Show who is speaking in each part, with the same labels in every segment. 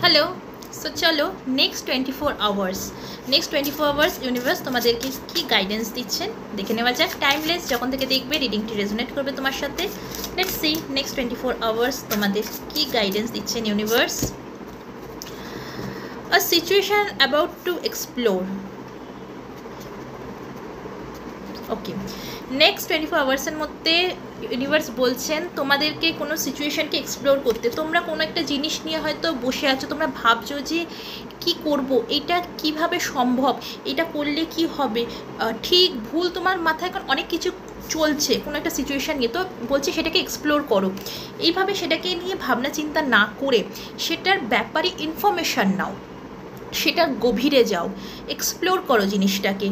Speaker 1: Hello. So চলো next 24 hours universe তোমাদেরকে কি গাইডেন্স দিচ্ছেন দেখে নেওয়া যাক। টাইমলেস যখন থেকে দেখবে রিডিংটি রেজোনেট করবে তোমার সাথে। লেটস সি নেক্সট 24 আওয়ার্স তোমাদের কি গাইডেন্স দিচ্ছেন universe. A situation about to explore. Okay, next 24 আওয়ার্সের মধ্যে ইউনিভার্স বলছেন তোমাদেরকে কোনো সিচুয়েশানকে এক্সপ্লোর করতে। তোমরা কোনো একটা জিনিস নিয়ে হয়তো বসে আছো, তোমরা ভাবছো যে কি করব, এটা কিভাবে সম্ভব, এটা করলে কি হবে, ঠিক ভুল, তোমার মাথায় এখন অনেক কিছু চলছে কোনো একটা সিচুয়েশান নিয়ে। তো বলছে সেটাকে এক্সপ্লোর করো। এইভাবে সেটাকে নিয়ে ভাবনা চিন্তা না করে সেটার ব্যাপারে ইনফরমেশান নাও, সেটার গভীরে যাও, এক্সপ্লোর করো জিনিসটাকে।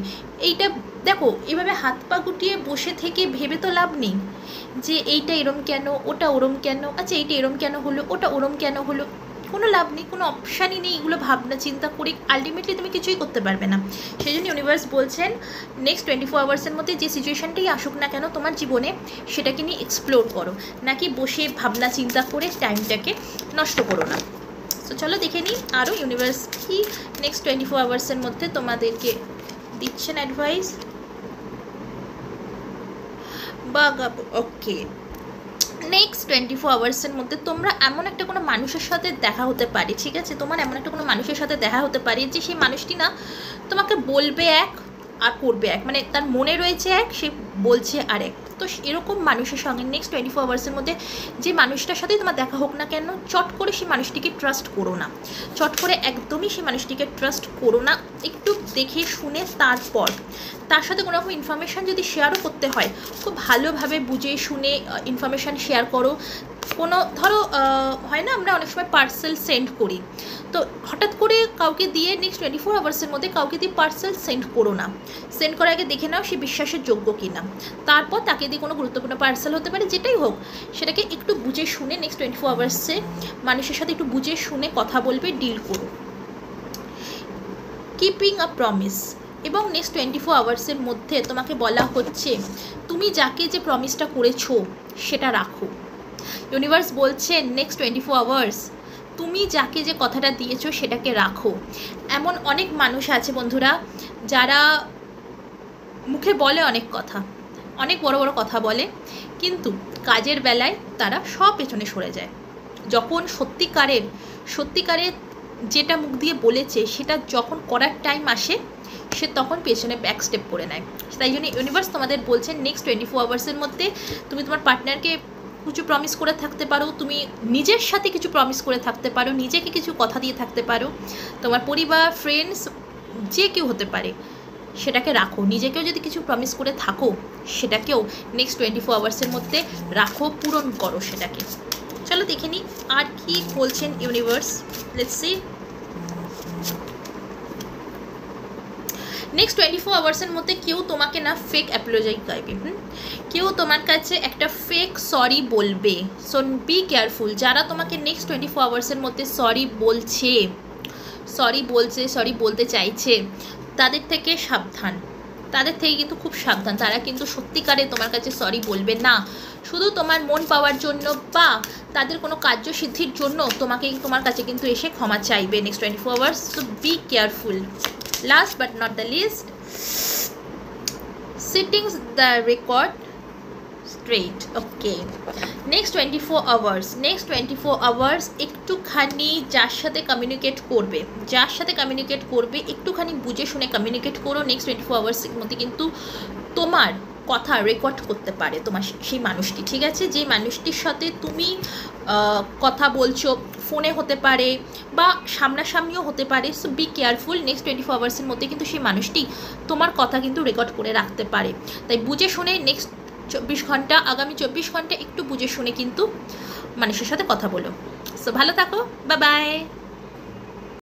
Speaker 1: এইটা দেখো, এভাবে হাত পা গুটিয়ে বসে থেকে ভেবে তো লাভ নেই যে এইটা এরম কেন, ওটা ওরম কেন, আচ্ছা এইটা এরম কেন হলো, ওটা ওরম কেন হলো, কোনো লাভ নেই, কোনো অপশানই নেই। এগুলো ভাবনা চিন্তা করে আলটিমেটলি তুমি কিছুই করতে পারবে না। সেই জন্য ইউনিভার্স বলছেন নেক্সট 24 আওয়ার্সের মধ্যে যে সিচুয়েশানটাই আসুক না কেন তোমার জীবনে, সেটাকে নিয়ে এক্সপ্লোর করো, নাকি বসে ভাবনা চিন্তা করে টাইমটাকে নষ্ট করো না। তো চলো দেখে নিই আরও ইউনিভার্স কি নেক্সট 24 আওয়ার্সের মধ্যে তোমাদেরকে দিচ্ছেন অ্যাডভাইস বা। ওকে, নেক্সট 24 আওয়ার্সের মধ্যে তোমরা এমন একটা কোনো মানুষের সাথে দেখা হতে পারে, ঠিক আছে? তোমার এমন একটা কোনো মানুষের সাথে দেখা হতে পারে যে সেই মানুষটি না তোমাকে বলবে এক আর করবে এক, মানে তার মনে রয়েছে এক, সে বলছে আরেক। তো এরকম মানুষের সঙ্গে নেক্সট 24 আওয়ার্সের মধ্যে যে মানুষটার সাথেই তোমার দেখা হোক না কেন, চট করে সেই মানুষটিকে ট্রাস্ট করো না, চট করে একদমই সেই মানুষটিকে ট্রাস্ট করো না। একটু দেখে শুনে তারপর তার সাথে কোনো রকম ইনফরমেশান যদি শেয়ারও করতে হয়, খুব ভালোভাবে বুঝে শুনে ইনফরমেশান শেয়ার করো। কোনো ধরো হয় না, আমরা অনেক সময় পার্সেল সেন্ড করি, তো হঠাৎ করে কাউকে দিয়ে নেক্সট 24 আওয়ার্সের মধ্যে কাউকে দিয়ে পার্সেল সেন্ড করো না। সেন্ড করার আগে দেখে নাও সে বিশ্বাসের যোগ্য কিনা, তারপর তাকে দিয়ে কোনো গুরুত্বপূর্ণ পার্সেল হতে পারে, যেটাই হোক সেটাকে একটু বুঝে শুনে নেক্সট 24 আওয়ার্সে মানুষের সাথে একটু বুঝে শুনে কথা বলবে, ডিল করো। Keeping a promise. এবং নেক্সট 24 আওয়ার্সের মধ্যে তোমাকে বলা হচ্ছে তুমি যাকে যে প্রমিসটা করেছো সেটা রাখো। ইউনিভার্স বলছে নেক্সট 24 আওয়ার্স তুমি যাকে যে কথাটা দিয়েছো সেটাকে রাখো। এমন অনেক মানুষ আছে বন্ধুরা, যারা মুখে বলে অনেক কথা, অনেক বড় বড় কথা বলে, কিন্তু কাজের বেলায় তারা সব পেছনে সরে যায়। যখন সত্যিকারের যেটা মুখ দিয়ে বলেছে সেটা যখন করার টাইম আসে, সে তখন পেছনে ব্যাক স্টেপ করে নেয়। তাই জন্য ইউনিভার্স তোমাদের বলছেন নেক্সট 24 আওয়ার্সের মধ্যে তুমি তোমার পার্টনারকে কিছু প্রমিস করে থাকতে পারো, তুমি নিজের সাথে কিছু প্রমিস করে থাকতে পারো, নিজেকে কিছু কথা দিয়ে থাকতে পারো, তোমার পরিবার, ফ্রেন্ডস, যে কেউ হতে পারে, সেটাকে রাখো। নিজেকেও যদি কিছু প্রমিস করে থাকো সেটাকেও নেক্সট 24 আওয়ার্সের মধ্যে রাখো, পূরণ করো সেটাকে। চলো দেখে নিই আর কি বলছেন ইউনিভার্স। লেটস সি নেক্সট 24 আওয়ার্সের মধ্যে কেউ তোমাকে না ফেক অ্যাপোলজি চাইবে, কেউ তোমার কাছে একটা ফেক সরি বলবে। So be careful. যারা তোমাকে নেক্সট 24 আওয়ার্সের মধ্যে সরি বলতে চাইছে, তাদের থেকে সাবধান, তাদের থেকে কিন্তু খুব সাবধান। তারা কিন্তু সত্যিকারে তোমার কাছে সরি বলবে না, শুধু তোমার মন পাওয়ার জন্য বা তাদের কোনো কার্যসিদ্ধির জন্য তোমার কাছে কিন্তু এসে ক্ষমা চাইবে next 24 hours. So be careful. Last but not the least, setting the record straight. Okay, next 24 hours একটুখানি যার সাথে কমিউনিকেট করবে একটুখানি বুঝে শুনে কমিউনিকেট করো। নেক্সট 24 আওয়ার্সের মধ্যে কিন্তু তোমার কথা রেকর্ড করতে পারে তোমার সেই মানুষটি, ঠিক আছে? যে মানুষটির সাথে তুমি কথা বলছো, ফোনে হতে পারে বা সামনাসামনিও হতে পারে। So be careful. নেক্সট 24 আওয়ার্সের মধ্যে কিন্তু সেই মানুষটি তোমার কথা কিন্তু রেকর্ড করে রাখতে পারে। তাই বুঝে শুনে নেক্সট আগামী 24 ঘন্টা একটু বুঝে শুনে কিন্তু মানুষের সাথে কথা বলো। সো ভালো থাকো, বাই বাই।